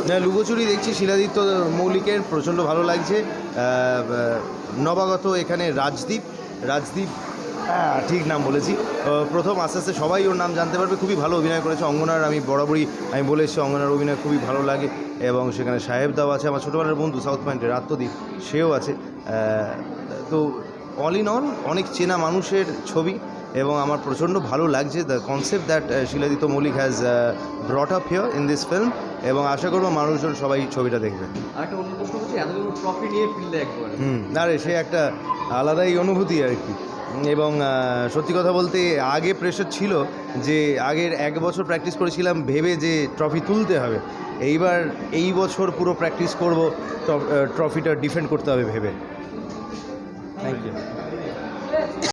হ্যাঁ, লুকোচুরি দেখছি শিলাদিত্য মৌলিকের, প্রচণ্ড ভালো লাগছে। নবাগত এখানে রাজদীপ ঠিক নাম বলেছি, প্রথম আস্তে আস্তে সবাই ওর নাম জানতে পারবে। খুবই ভালো অভিনয় করেছে অঙ্গনার, আমি বরাবরই আমি বলে এসেছি অঙ্গনার অভিনয় খুবই ভালো লাগে। এবং সেখানে সাহেবদাও আছে, আমার ছোটোবেলার বন্ধু সাউথ পয়েন্টের আত্মদীপ, সেও আছে। তো অল ইন অল অনেক চেনা মানুষের ছবি, এবং আমার প্রচণ্ড ভালো লাগছে দ্য কনসেপ্ট দ্যাট শিলাদিত্য মৌলিক has brought up here in this film, এবং আশা করবো মানুষজন সবাই ছবিটা দেখবে। আরেকটা অন্য প্রশ্ন হচ্ছে, এতদিন ট্রফি নিয়ে ফিরলে একবার, আরে সে একটা আলাদাই অনুভূতি আর কি। এবং সত্যি কথা বলতে আগে প্রেশার ছিল যে আগের 1 বছর প্র্যাকটিস করেছিলাম ভেবে যে ট্রফি তুলতে হবে, এই বছর পুরো প্র্যাকটিস করব ট্রফিটা ডিফেন্ড করতে হবে ভেবে।